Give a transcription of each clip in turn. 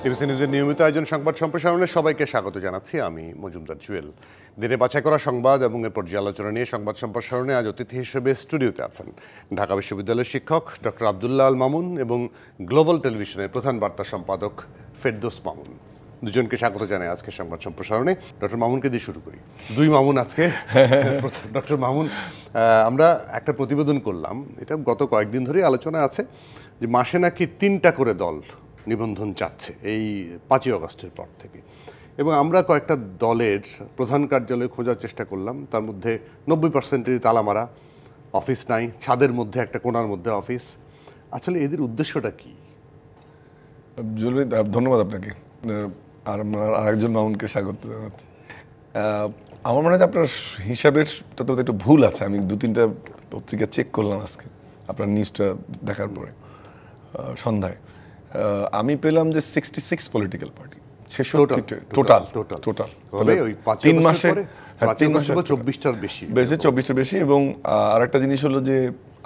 TVC নিউজের নিয়মিত আয়োজন সংবাদ সম্প্রসারণে সবাইকে স্বাগত জানাচ্ছি। আমি মজুমদার জুয়েল। দিনে বাছাই করা সংবাদ এবং এর পর্যালোচনা নিয়ে সংবাদ সম্প্রসারণে আজ অতিথি হিসেবে স্টুডিওতে আছেন ঢাকা বিশ্ববিদ্যালয়ের শিক্ষক ডক্টর আব্দুল্লাহ আল মামুন এবং গ্লোবাল টেলিভিশনের প্রধান বার্তা সম্পাদক ফেরদৌস মামুন। দুজনকে স্বাগত জানাই আজকে সংবাদ সম্প্রসারণে। ডক্টর মামুনকে দিয়ে শুরু করি। দুই মামুন আজকে। ডক্টর মামুন, আমরা একটা প্রতিবেদন করলাম, এটা গত কয়েকদিন ধরেই আলোচনা আছে যে মাসে নাকি 3টা করে দল নিবন্ধন চাচ্ছে এই 5ই আগস্টের পর থেকে, এবং আমরা কয়েকটা দলের প্রধান কার্যালয়ে খোঁজার চেষ্টা করলাম। তার মধ্যে 90%-এরই তালা মারা, অফিস নাই, ছাদের মধ্যে একটা কোণার মধ্যে অফিস। আসলে এদের উদ্দেশ্যটা কি? ধন্যবাদ আপনাকে, আর আরেকজন মামুনকে স্বাগত জানাচ্ছি। আমার মনে হয় আপনার হিসাবের একটু ভুল আছে। আমি 2-3টা পত্রিকা চেক করলাম আজকে আপনার নিউজটা দেখার পরে সন্ধ্যায়। আমি পেলাম যে 66 পলিটিক্যাল পার্টি, টোটাল 3 মাসে 24টার বেশি। এবং আরেকটা জিনিস হলো যে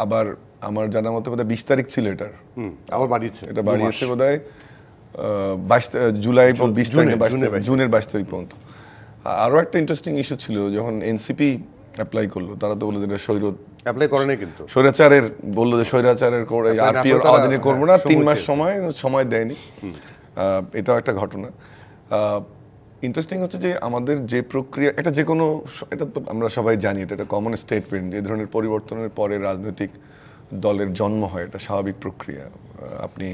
আবার আমার জানা মতে বোধহয় 20 তারিখ ছিল এটার, আবার বাড়িয়েছে, এটা বাড়িয়েছে বোধহয় 22 জুলাই, 20 তারিখ, জুনের 22 তারিখ পর্যন্ত। আরও একটা ইন্টারেস্টিং ইস্যু ছিল, যখন এনসিপি অ্যাপ্লাই করলো, তারা তো বললো যেটা অ্যাপ্লাই করে না, কিন্তু স্বৈরাচারের বললো যে স্বৈরাচারের করে আরপিওর আওতায় করবো না, 3 মাস সময় দেয়নি। এটাও একটা ঘটনা। ইন্টারেস্টিং হচ্ছে যে আমাদের যে প্রক্রিয়া, এটা যে কোনো, এটা তো আমরা সবাই জানি, এটা একটা কমন স্টেটমেন্ট, এই ধরনের পরিবর্তনের পরে রাজনৈতিক দলের জন্ম হয়, এটা স্বাভাবিক প্রক্রিয়া। আপনি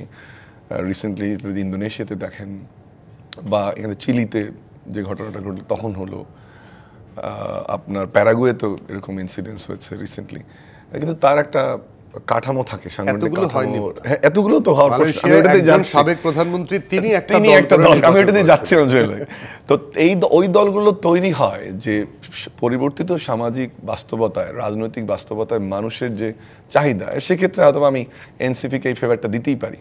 রিসেন্টলি যদি ইন্দোনেশিয়াতে দেখেন, বা এখানে চিলিতে যে ঘটনাটা ঘটলো তখন হলো, আপনার প্যারাগুয়েতেও এরকম ইনসিডেন্টস হয়েছে রিসেন্টলি। কিন্তু তার একটা কাঠামো থাকে, সাংগঠনিক কাঠামো। এতগুলো তো হওয়ার পর সাবেক প্রধানমন্ত্রী তিনি একটা দল, আমি এটাতে যাচ্ছিলাম জুয়েল ভাই। তো ওই দলগুলো তৈরি হয় যে পরিবর্তিত সামাজিক বাস্তবতায়, রাজনৈতিক বাস্তবতায় মানুষের যে চাহিদা, সেক্ষেত্রে হয়তো আমি এনসিপিকে এই ফেভারটা দিতেই পারি।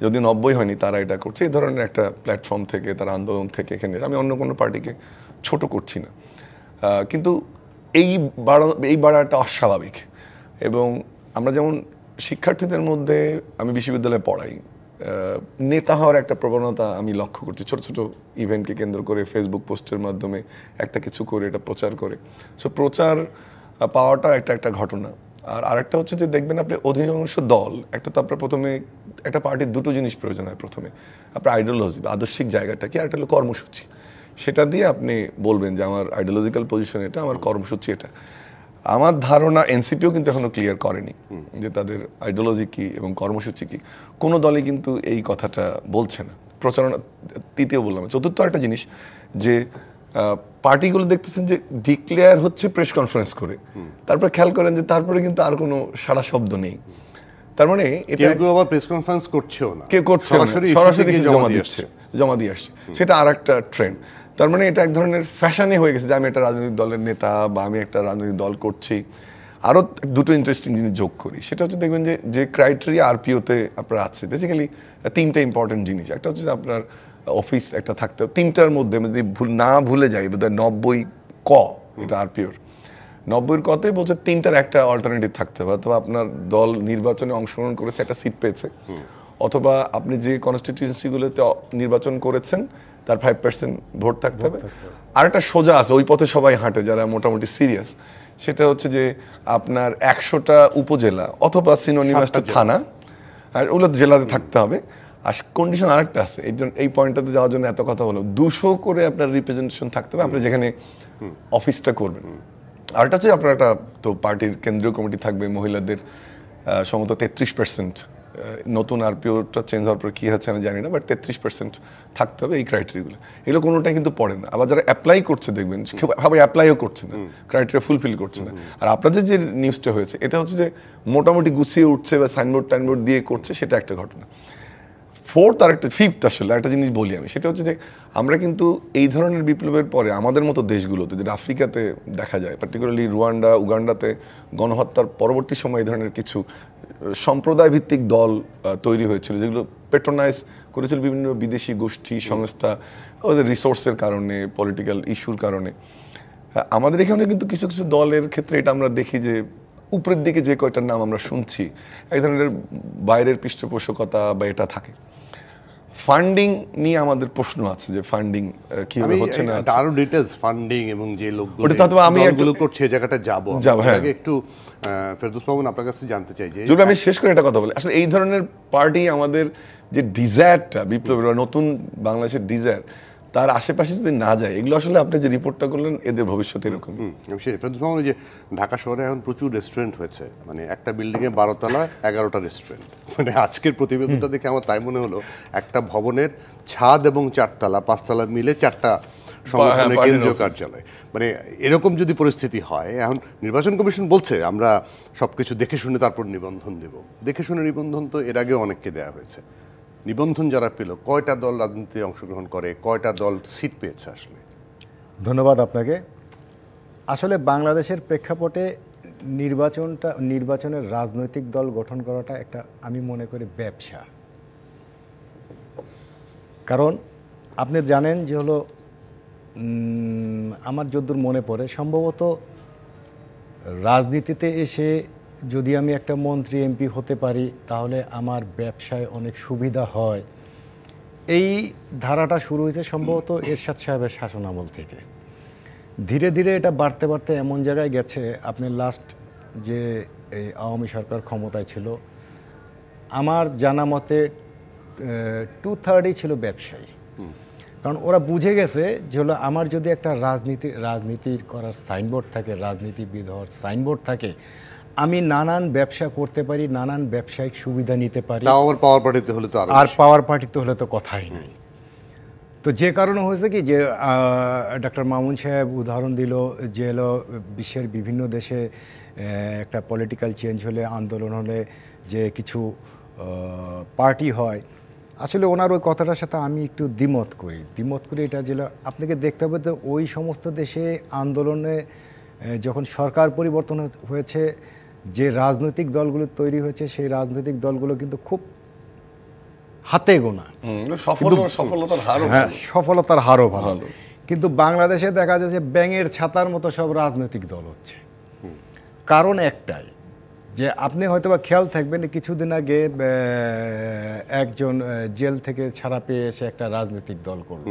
যদি 90 হয়নি তারা এটা করছে, এই ধরনের একটা প্ল্যাটফর্ম থেকে, তার আন্দোলন থেকে এখানে, আমি অন্য কোনো পার্টিকে ছোট করছি না। কিন্তু এই বাড়াটা অস্বাভাবিক। এবং আমরা যেমন শিক্ষার্থীদের মধ্যে, আমি বিশ্ববিদ্যালয়ে পড়াই, নেতা হওয়ার একটা প্রবণতা আমি লক্ষ্য করছি। ছোট ছোট ইভেন্টকে কেন্দ্র করে ফেসবুক পোস্টের মাধ্যমে একটা কিছু করে এটা প্রচার করে, সো প্রচার পাওয়াটা একটা ঘটনা। আর আরেকটা হচ্ছে যে দেখবেন আপনি অধিকাংশ দল, একটা তো আপনার প্রথমে একটা পার্টির দুটো জিনিস প্রয়োজন হয়। প্রথমে আপনার আইডিওলজি বা আদর্শিক জায়গাটা কি, আর একটা হলো কর্মসূচি। সেটা দিয়ে আপনি বলবেন যে আমার আইডিওলজিক্যাল পজিশন এটা, আমার কর্মসূচি এটা। আমার ধারণা এনসিপিও কিন্তু এখনো ক্লিয়ার করেনি যে তাদের আইডিওলজি কি এবং কর্মসূচি কি। কোনো দলই কিন্তু এই কথাটা বলছে না, প্রচারণা। তৃতীয় বললাম, চতুর্থ একটা জিনিস যে পার্টিগুলো দেখতেছেন যে ডিক্লেয়ার হচ্ছে প্রেস কনফারেন্স করে, তারপর খেয়াল করেন যে তারপরে কিন্তু আর কোনো সারা শব্দ নেই। তার মানে এটা কেউ আবার প্রেস কনফারেন্স করছেও না, কেউ করছে সরাসরি জমা দিয়ে আসছে, সেটা আর একটা ট্রেন্ড। তার মানে এটা এক ধরনের ফ্যাশনে হয়ে গেছে যে আমি একটা রাজনৈতিক দলের নেতা বা আমি একটা রাজনৈতিক দল করছি। আরও দুটো ইন্টারেস্টিং জিনিস যোগ করি, সেটা হচ্ছে দেখবেন যে ক্রাইটেরিয়া আরপিওতে আপনার আছে, বেসিক্যালি 3টা ইম্পর্টেন্ট জিনিস। একটা হচ্ছে যে আপনার অফিস একটা থাকতে হবে, 3টার মধ্যে যদি ভুলে যাই, বোধহয় 90 ক, এটা আরপিওর 90 কতে বলছে 3টার একটা অল্টারনেটিভ থাকতে হবে। অথবা আপনার দল নির্বাচনে অংশগ্রহণ করেছে, একটা সিট পেয়েছে, অথবা আপনি যে কনস্টিটিউয়েন্সিগুলোতে নির্বাচন করেছেন তার 5% ভোট থাকতে হবে। আর একটা সোজা আছে, ওই পথে সবাই হাঁটে যারা মোটামুটি সিরিয়াস, সেটা হচ্ছে যে আপনার 100টা উপজেলা অথবা সিনোনিমাস টু থানা, আর ওগুলো জেলাতে থাকতে হবে। আর কন্ডিশন আরেকটা আছে, এই পয়েন্টটাতে যাওয়ার জন্য এত কথা বলো, 200 করে আপনার রিপ্রেজেন্টেশন থাকতে হবে আপনি যেখানে অফিসটা করবেন। আরেকটা হচ্ছে আপনার একটা তো পার্টির কেন্দ্রীয় কমিটি থাকবে, মহিলাদের সম্ভবত 33%, নতুন আরপিওটা চেঞ্জ হওয়ার পর কী হচ্ছে আমি জানি না, বাট 33% থাকতে হবে। এই ক্রাইটেরিয়াগুলো, এগুলো কোনোটাই কিন্তু পড়ে না। আবার যারা অ্যাপ্লাই করছে দেখবেন সবাই অ্যাপ্লাইও করছে না, ক্রাইটেরিয়া ফুলফিল করছে না। আর আপনাদের যে নিউজটা হয়েছে এটা হচ্ছে যে মোটামুটি গুছিয়ে উঠছে বা সাইনবোর্ড দিয়ে করছে, সেটা একটা ঘটনা। ফিফথ আসলে একটা জিনিস বলি আমি, সেটা হচ্ছে যে আমরা কিন্তু এই ধরনের বিপ্লবের পরে আমাদের মতো দেশগুলোতে, যেটা আফ্রিকাতে দেখা যায়, পার্টিকুলারলি রুয়ান্ডা, উগান্ডাতে গণহত্যার পরবর্তী সময় এই ধরনের কিছু সম্প্রদায় ভিত্তিক দল তৈরি হয়েছিল, যেগুলো পেট্রোনাইজ করেছিল বিভিন্ন বিদেশি গোষ্ঠী সংস্থা, ওদের রিসোর্সের কারণে, পলিটিক্যাল ইস্যুর কারণে। আমাদের এখানে কিন্তু কিছু কিছু দলের ক্ষেত্রে এটা আমরা দেখি যে উপরের দিকে যে কয়টার নাম আমরা শুনছি, এক ধরনের বাইরের পৃষ্ঠপোষকতা বা এটা থাকে। ফান্ডিং নিয়ে আমাদের প্রশ্ন আছে যে ফান্ডিং কিভাবে হচ্ছে না। আরো ডিটেইলস ফান্ডিং এবং যে লোকগুলো ওটা তো আমি দলগুলো করছে এই জায়গাটা যাব হ্যাঁ। আগে একটু ফেরদৌস মামুন আপনার কাছে জানতে চাই যে যদি আমি শেষ করে একটা কথা বলি, আসলে এই ধরনের পার্টি আমাদের যে ডিজায়ারটা বিপ্লবের বা নতুন বাংলাদেশের ডিজায়ার, তার আশেপাশে যদি না যায়, এগুলো আসলে আপনি যে রিপোর্টটা করলেন এদের ভবিষ্যৎ এরকম। সেই ফেরদৌস মামুন, যে ঢাকা শহরে এখন প্রচুর রেস্টুরেন্ট হয়েছে, মানে একটা বিল্ডিং এ 12 তলা 11টা রেস্টুরেন্ট। মানে আজকের প্রতিবেদনটা দেখে আমার তাই মনে হলো একটা ভবনের ছাদ এবং 4 তলা 5 তলা মিলে 4টা সংগঠনের কেন্দ্রীয় কার্যালয়। মানে এরকম যদি পরিস্থিতি হয়, এখন নির্বাচন কমিশন বলছে আমরা সবকিছু দেখে শুনে তারপর নিবন্ধন দেব। দেখে শুনে নিবন্ধন তো এর আগেও অনেককে দেওয়া হয়েছে। নিবন্ধন যারা পেল, কয়টা দল রাজনীতিতে অংশগ্রহণ করে, কয়টা দল সিট পেয়েছে আসলে? ধন্যবাদ আপনাকে। আসলে বাংলাদেশের প্রেক্ষাপটে নির্বাচনের রাজনৈতিক দল গঠন করাটা একটা, আমি মনে করি, ব্যবসা। কারণ আপনি জানেন যে হলো, আমার যদ্দূর মনে পড়ে, সম্ভবত রাজনীতিতে এসে যদি আমি একটা মন্ত্রী এমপি হতে পারি তাহলে আমার ব্যবসায় অনেক সুবিধা হয়, এই ধারাটা শুরু হয়েছে সম্ভবত এরশাদ সাহেবের শাসনামল থেকে। ধীরে ধীরে এটা বাড়তে বাড়তে এমন জায়গায় গেছে, আপনি লাস্ট যে এই আওয়ামী সরকার ক্ষমতায় ছিল, আমার জানা মতে 2/3 ছিল ব্যবসায়ী। কারণ ওরা বুঝে গেছে যে হলো, আমার যদি একটা রাজনীতির করার সাইনবোর্ড থাকে, রাজনীতিবিদ হওয়ার সাইনবোর্ড থাকে, আমি নানান ব্যবসা করতে পারি, নানান ব্যবসায়িক সুবিধা নিতে পারি। পাওয়ার পার্টিতে হলে তো আর পাওয়ার পার্টিতে হলে তো কথাই নেই। তো যে কারণে হয়েছে কি, যে ডক্টর মামুন সাহেব উদাহরণ দিল যে হলো বিশ্বের বিভিন্ন দেশে একটা পলিটিক্যাল চেঞ্জ হলে, আন্দোলন হলে যে কিছু পার্টি হয়। আসলে ওনার ওই কথাটার সাথে আমি একটু দ্বিমত করি। এটা যে আপনাকে দেখতে হবে তো, ওই সমস্ত দেশে আন্দোলনে যখন সরকার পরিবর্তন হয়েছে, যে রাজনৈতিক দলগুলো তৈরি হয়েছে, সেই রাজনৈতিক দলগুলো কিন্তু খুব হাতে গোনা, সফলতার হারও ভালো। কিন্তু বাংলাদেশে দেখা যাচ্ছে ব্যাঙের ছাতার মতো সব রাজনৈতিক দল হচ্ছে। কারণ একটাই, যে আপনি হয়তো বা খেয়াল থাকবেন, কিছুদিন আগে একজন জেল থেকে ছাড়া পেয়ে এসে একটা রাজনৈতিক দল করল।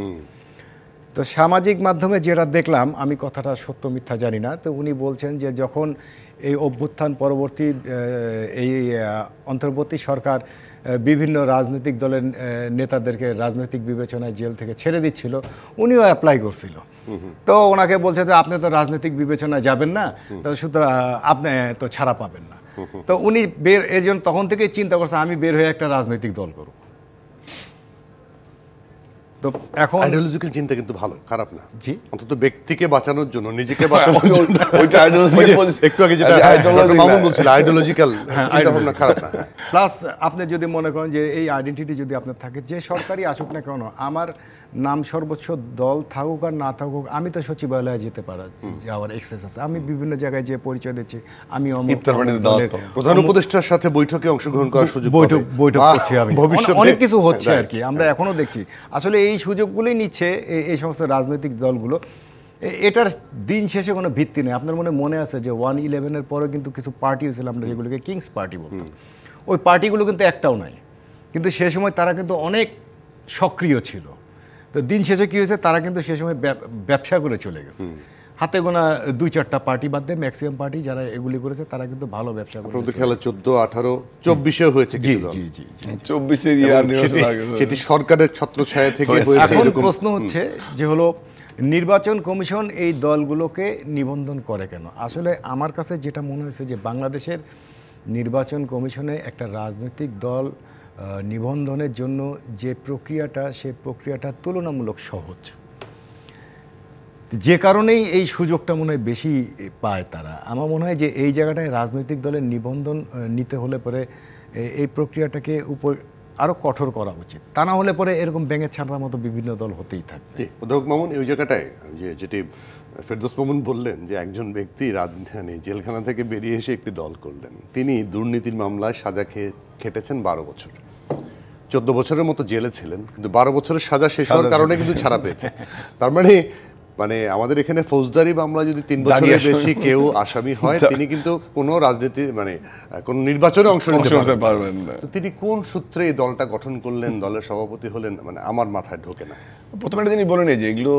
তো সামাজিক মাধ্যমে যেটা দেখলাম, আমি কথাটা সত্য মিথ্যা জানি না, তো উনি বলছেন যে যখন এই অভ্যুত্থান পরবর্তী এই অন্তর্বর্তী সরকার বিভিন্ন রাজনৈতিক দলের নেতাদেরকে রাজনৈতিক বিবেচনায় জেল থেকে ছেড়ে দিচ্ছিল, উনিও অ্যাপ্লাই করছিল। তো ওনাকে বলছে যে আপনি তো রাজনৈতিক বিবেচনায় যাবেন না, সুতরাং আপনি তো ছাড়া পাবেন না। তো উনি এর জন্য তখন থেকেই চিন্তা করছে আমি বের হয়ে একটা রাজনৈতিক দল করব। তো এখন আইডিওলজিক্যাল চিন্তা কিন্তু ভালো, খারাপ না। জি, অন্তত ব্যক্তিকে বাঁচানোর জন্য, নিজেকে বাঁচানোর জন্য। একটু আগে যেটা মামুন বলছিল, আইডিওলজিক্যাল চিন্তা ভাবনা খারাপ না। প্লাস আপনি যদি মনে করেন যে এই আইডেন্টিটি যদি আপনার থাকে, যে সরকারই আসুক না কেন, আমার নাম সর্বোচ্চ দল থাকুক আর না থাকুক, আমি তো সচিবালয়ে যেতে পারা যাওয়ার এক্সেস আছে। আমি বিভিন্ন জায়গায় যে পরিচয় দিচ্ছি, আমি প্রধান উপদেষ্টার সাথে বৈঠকে অংশগ্রহণ করার সুযোগ, বৈঠক করছি, আমি অনেক কিছু হচ্ছে আর কি, আমরা এখনো দেখছি। আসলে এই সুযোগগুলোই নিচ্ছে এই সমস্ত রাজনৈতিক দলগুলো। এটার দিন শেষে কোনো ভিত্তি নেই। আপনার মনে আছে যে 1/11-এর পরে কিন্তু কিছু পার্টি হয়েছিল, আমরা যেগুলোকে কিংস পার্টি বলতাম, ওই পার্টিগুলো কিন্তু একটাও নাই, কিন্তু সে সময় তারা কিন্তু অনেক সক্রিয় ছিল। তো দিন শেষে কী হয়েছে, তারা কিন্তু সে সময় ব্যবসা করে চলে গেছে। হাতে গোনা 2-4টা পার্টি বাদ দিয়ে ম্যাক্সিমাম পার্টি যারা এগুলি করেছে তারা কিন্তু ভালো ব্যবসা করে। খেলা 14, 18, 24-এ হয়েছে। জি জি জি, 24-এর সেটি সরকারের ছত্রছায়া থেকে হয়েছে। এখন প্রশ্ন হচ্ছে যে হলো, নির্বাচন কমিশন এই দলগুলোকে নিবন্ধন করে কেন? আসলে আমার কাছে যেটা মনে হয়েছে যে বাংলাদেশের নির্বাচন কমিশনে একটা রাজনৈতিক দল নিবন্ধনের জন্য যে প্রক্রিয়াটা, সেই প্রক্রিয়াটা তুলনামূলক সহজ, যে কারণেই এই সুযোগটা মনে হয় বেশি পায় তারা। আমার মনে হয় যে এই জায়গাটায় রাজনৈতিক দলের নিবন্ধন নিতে হলে পরে এই প্রক্রিয়াটাকে আরও কঠোর করা উচিত। তা না হলে পরে এরকম ব্যাঙের ছাতার মতো বিভিন্ন দল হতেই থাকবে। অধ্যাপক মামুন, এই জায়গাটায় যেটি ফেরদৌস মামুন বললেন যে একজন ব্যক্তি রাজধানী জেলখানা থেকে বেরিয়ে এসে একটি দল করলেন, তিনি দুর্নীতির মামলায় সাজা খেটেছেন 12 বছর, 14 বছরের মতো জেলে ছিলেন, কিন্তু 12 বছরের সাজা শেষ হওয়ার কারণে কিন্তু ছাড়া পেয়েছে। তার মানে মানে আমাদের এখানে ফৌজদারি মামলা যদি 3 বছরের বেশি কেউ আসামি হয় তিনি কিন্তু কোনো রাজনীতি মানে কোনো নির্বাচনে অংশ নিতে পারবেন না। তো তিনি কোন সূত্রে এই দলটা গঠন করলেন, দলের সভাপতি হলেন, মানে আমার মাথায় ঢোকে না। প্রথমে একটা জিনিস বলে নেই যে এগুলো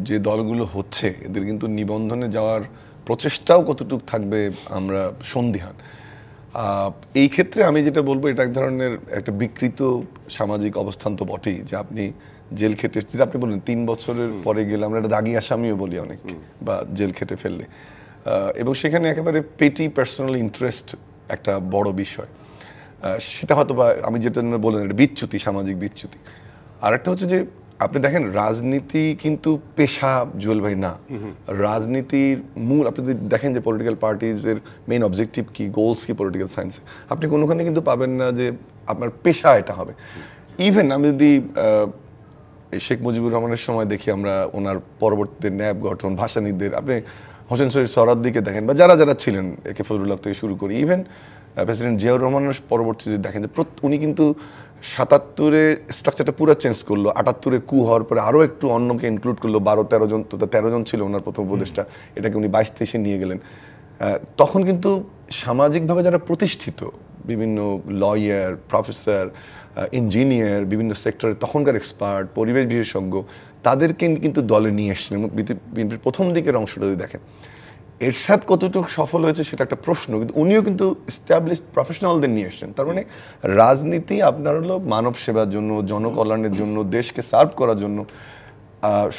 যে দলগুলো হচ্ছে এদের কিন্তু নিবন্ধনে যাওয়ার প্রচেষ্টাও কতটুকু থাকবে আমরা সন্দিহান। এই ক্ষেত্রে আমি যেটা বলবো, এটা এক ধরনের একটা বিকৃত সামাজিক অবস্থান তো বটেই, যে আপনি জেল খেটে, যেটা আপনি বললেন 3 বছরের পরে গেলে আমরা একটা দাগি আসামিও বলি অনেক, বা জেল খেটে ফেললে, এবং সেখানে একেবারে পেটি পার্সোনাল ইন্টারেস্ট একটা বড় বিষয়, সেটা হয়তো বা আমি যেটা বললেন এটা বিচ্যুতি, সামাজিক বিচ্যুতি। আর একটা হচ্ছে যে আপনি দেখেন রাজনীতি কিন্তু পেশা, জুয়েল ভাই, না। রাজনীতির মূল আপনি যদি দেখেন যে পলিটিক্যাল পার্টিজের মেইন অবজেক্টিভ কি, গোলস কি পলিটিক্যাল সায়েন্সে, আপনি কোনোখানে কিন্তু পাবেন না যে আপনার পেশা এটা হবে। ইভেন আমি যদি শেখ মুজিবুর রহমানের সময় দেখি, আমরা ওনার পরবর্তীতে ন্যাব গঠন, ভাষানীদের, আপনি হোসেন শহীদ সোহরাওয়ার্দীকে দেখেন, বা যারা যারা ছিলেন, একে ফজলুল্লাহ থেকে শুরু করি, ইভেন প্রেসিডেন্ট জিয়াউর রহমানের পরবর্তীতে দেখেন যে উনি কিন্তু ৭৭-এ স্ট্রাকচারটা পুরো চেঞ্জ করলো, ৭৮-এ কু হওয়ার পরে আরও একটু অন্যকে ইনক্লুড করলো, ১২-১৩ জন, তো ১৩ জন ছিল ওনার প্রথম উপদেষ্টা, এটাকে উনি ২২-২৩-এ নিয়ে গেলেন। তখন কিন্তু সামাজিকভাবে যারা প্রতিষ্ঠিত, বিভিন্ন লয়ার, প্রফেসর, ইঞ্জিনিয়ার, বিভিন্ন সেক্টরে তখনকার এক্সপার্ট, পরিবেশ বিশেষজ্ঞ, তাদেরকে কিন্তু দলে নিয়ে এসছেন। এবং বিএনপির প্রথম দিকের অংশটা যদি দেখেন, এরশাদ কতটুকু সফল হয়েছে সেটা একটা প্রশ্ন, কিন্তু উনিও কিন্তু এস্টাবলিশড প্রফেশনালদের নিয়ে এসছেন। তার মানে রাজনীতি আপনার হলো মানব সেবার জন্য, জনকল্যাণের জন্য, দেশকে সার্ভ করার জন্য,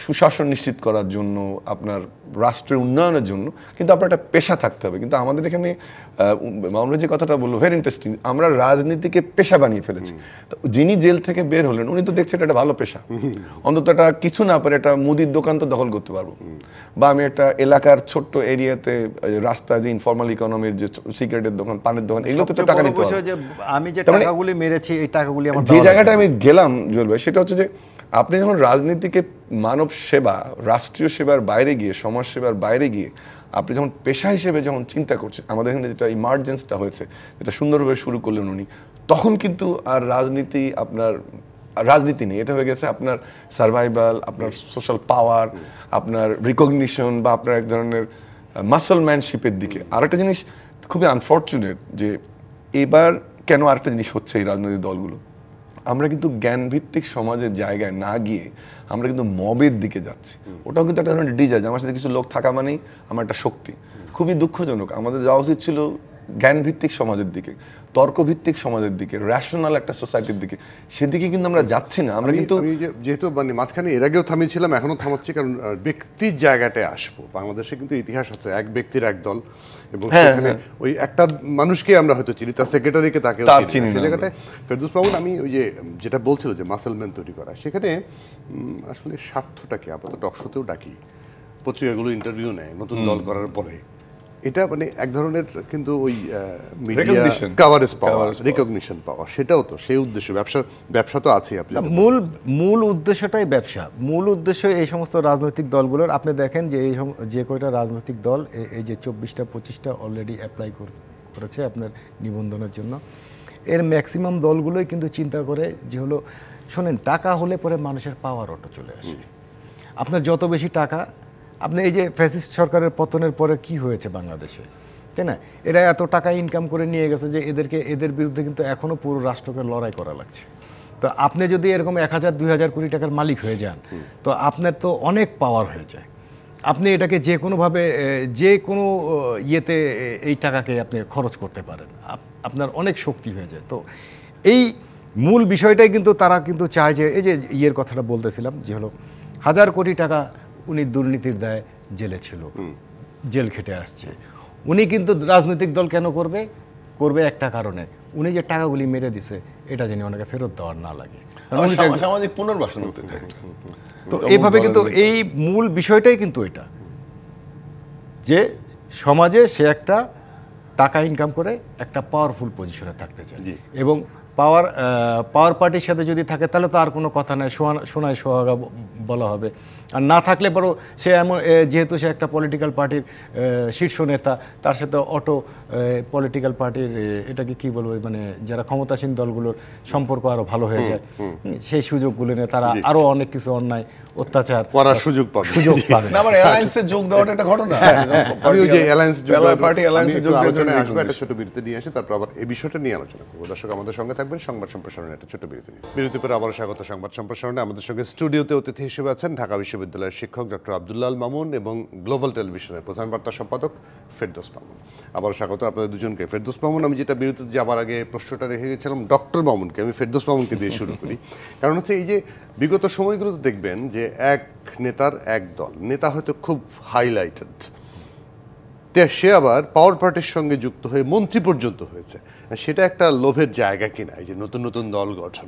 সুশাসন নিশ্চিত করার জন্য, আপনার রাষ্ট্রের উন্নয়নের জন্য, কিন্তু আপনার একটা পেশা থাকতে হবে। কিন্তু আমাদের এখানে আমরা যে কথাটা বললো ভেরি ইন্টারেস্টিং, আমরা রাজনীতিকে পেশা বানিয়ে ফেলেছি। তো যিনি জেল থেকে বের হলেন উনি তো দেখছেন এটা একটা ভালো পেশা, অন্তত একটা কিছু না পারে একটা মুদির দোকান তো দখল করতে পারবো, বা আমি একটা এলাকার ছোট্ট এরিয়াতে রাস্তায় যে ইনফর্মাল ইকোনমির যে সিগারেটের দোকান, পানের দোকান, এগুলো তো টাকা নিতে হবে। আমি যে টাকাগুলি মেরেছি এই টাকাগুলি আমার যে জায়গাটা আমি গেলাম জুয়েল ভাই, সেটা হচ্ছে যে আপনি যখন রাজনীতিকে মানব সেবা, রাষ্ট্রীয় সেবার বাইরে গিয়ে, সমাজ সেবার বাইরে গিয়ে আপনি যখন পেশা হিসেবে যখন চিন্তা করছেন, আমাদের এখানে যেটা ইমার্জেন্সটা হয়েছে, যেটা সুন্দরভাবে শুরু করলেন উনি, তখন কিন্তু আর রাজনীতি আপনার রাজনীতি নেই, এটা হয়ে গেছে আপনার সার্ভাইভাল, আপনার সোশ্যাল পাওয়ার, আপনার রিকগনিশন, বা আপনার এক ধরনের মাসলম্যানশিপের দিকে। আর একটা জিনিস খুবই আনফর্চুনেট যে এবার কেন আরেকটা জিনিস হচ্ছে, এই রাজনৈতিক দলগুলো, আমরা কিন্তু জ্ঞানভিত্তিক সমাজের জায়গায় না গিয়ে আমরা কিন্তু মবের দিকে যাচ্ছি। ওটাও কিন্তু একটা ধরনের ডিজাইন, আমার সাথে কিছু লোক থাকা মানেই আমার একটা শক্তি। খুবই দুঃখজনক, আমাদের যাওয়া উচিত ছিল জ্ঞানভিত্তিক সমাজের দিকে, তর্কভিত্তিক সমাজের দিকে, রেশনাল একটা সোসাইটির দিকে। সেদিকে কিন্তু আমরা যাচ্ছি না। আমরা কিন্তু যেহেতু মানে মাঝখানে এর আগেও থামিয়েছিলাম, এখনো থামাচ্ছি, কারণ ব্যক্তির জায়গাটায় আসবো। বাংলাদেশে কিন্তু ইতিহাস আছে এক ব্যক্তির এক দল, এবং সেখানে ওই একটা মানুষকে আমরা হয়তো চিনি, তার সেক্রেটারিকে তাকে চিনি। সেই জায়গাটায় ফেরদৌস মামুন, আমি ওই যে যেটা বলছিল যে মাসলম্যান তৈরি করা, সেখানে আসলে স্বার্থটাকে আমরা তো টকশোতেও ডাকি, পত্রিকাগুলো ইন্টারভিউ নেয় নতুন দল করার পরে, এটা মানে এক ধরনের কিন্তু ওই মিডিয়া কভারেজ পাওয়া, রিকগনিশন পাওয়া, সেটাও তো সেই উদ্দেশ্য। ব্যবসা তো আছে, আপনি মূল উদ্দেশ্যটাই ব্যবসা। মূল উদ্দেশ্য এই সমস্ত রাজনৈতিক দলগুলোর, আপনি দেখেন যে এই যে কয়টা রাজনৈতিক দল এই যে 24টা অলরেডি অ্যাপ্লাই করেছে আপনার নিবন্ধনের জন্য, এর ম্যাক্সিমাম দলগুলোই কিন্তু চিন্তা করে যে হলো, শোনেন, টাকা হলে পরে মানুষের পাওয়ার অটো চলে আসে। আপনার যত বেশি টাকা, আপনি এই যে ফ্যাসিস্ট সরকারের পতনের পরে কি হয়েছে বাংলাদেশে, তাই না? এরা এত টাকা ইনকাম করে নিয়ে গেছে যে এদের বিরুদ্ধে কিন্তু এখনও পুরো রাষ্ট্রকে লড়াই করা লাগছে। তো আপনি যদি এরকম 1000-2000 কোটি টাকার মালিক হয়ে যান, তো আপনার তো অনেক পাওয়ার হয়ে যায়। আপনি এটাকে যে কোনোভাবে, যে কোনো ইয়েতে এই টাকাকে আপনি খরচ করতে পারেন, আপনার অনেক শক্তি হয়ে যায়। তো এই মূল বিষয়টাই কিন্তু তারা কিন্তু চায় যে, এই যে ইয়ের কথাটা বলতেছিলাম, যে হলো 1000 কোটি টাকা উনি দুর্নীতির দায়ে জেলে ছিল, জেল খেটে আসছে। উনি কিন্তু রাজনৈতিক দল কেন করবে একটা কারণে, উনি যে টাকাগুলি মেরে দিছে এটা যেন ওনাকে ফেরত দেওয়ার না লাগে, সামাজিক পুনর্বাসন হতে চায়। তো এইভাবে কিন্তু এই মূল বিষয়টাই কিন্তু এটা, যে সমাজে সে একটা টাকা ইনকাম করে একটা পাওয়ারফুল পজিশনে থাকতে চায়, এবং পাওয়ার পার্টির সাথে যদি থাকে তাহলে তো আর কোনো কথা নাই, সোনায় সোহাগা বলা হবে। আর না থাকলে পরও সে এমন, যেহেতু সে একটা পলিটিক্যাল পার্টির শীর্ষ নেতা, তার সাথে অটো পলিটিক্যাল পার্টির এটাকে কি বলবো মানে যারা ক্ষমতাসীন দলগুলোর সম্পর্ক আরো ভালো হয়ে যায়, সেই সুযোগগুলো নিয়ে তারা আরো অনেক কিছু অন্যায় অত্যাচার করার সুযোগ পাবে। না আমার অ্যালায়েন্সে যোগ দেওয়াটা একটা ঘটনা। আমি ওই যে অ্যালায়েন্স পার্টি অ্যালায়েন্সে যোগ আলোচনায় দেওয়াটা আসবে, একটা ছোট বিরতি নিয়ে আসি, তারপর আবার এই বিষয়টা নিয়ে আলোচনা করবো। দর্শক আমাদের সঙ্গে থাকবেন সংবাদ সম্প্রসারণে একটা ছোট বিরতি নিয়ে। বিরতির পরে আবার স্বাগত সংবাদ সম্প্রসারণে। আমাদের সঙ্গে স্টুডিওতে অতিথি হিসেবে আছেন ঢাকা বিশ্ববিদ্যালয়ের শিক্ষক ডক্টর আব্দুল্লাহ আল মামুন এবং গ্লোবাল টেলিভিশনের প্রধান বার্তা সম্পাদক ফেরদৌস মামুন। আবার স্বাগত আপনাদের দুজনকে। ফেরদৌস মামুন, আমি যেটা বিরতিতে যাবার আগে প্রশ্নটা রেখে গেছিলাম ডক্টর মামুনকে, আমি ফেরদৌস মামুনকে দিয়ে শুরু করি। কারণ হচ্ছে এই যে বিগত সময়গুলোতে দেখবেন যে এক নেতার এক দল, নেতা হয়তো খুব হাইলাইটেড, সে আবার পাওয়ার পার্টির সঙ্গে যুক্ত হয়ে মন্ত্রী পর্যন্ত হয়েছে। সেটা একটা লোভের জায়গা কিনা, এই যে নতুন নতুন দল গঠন?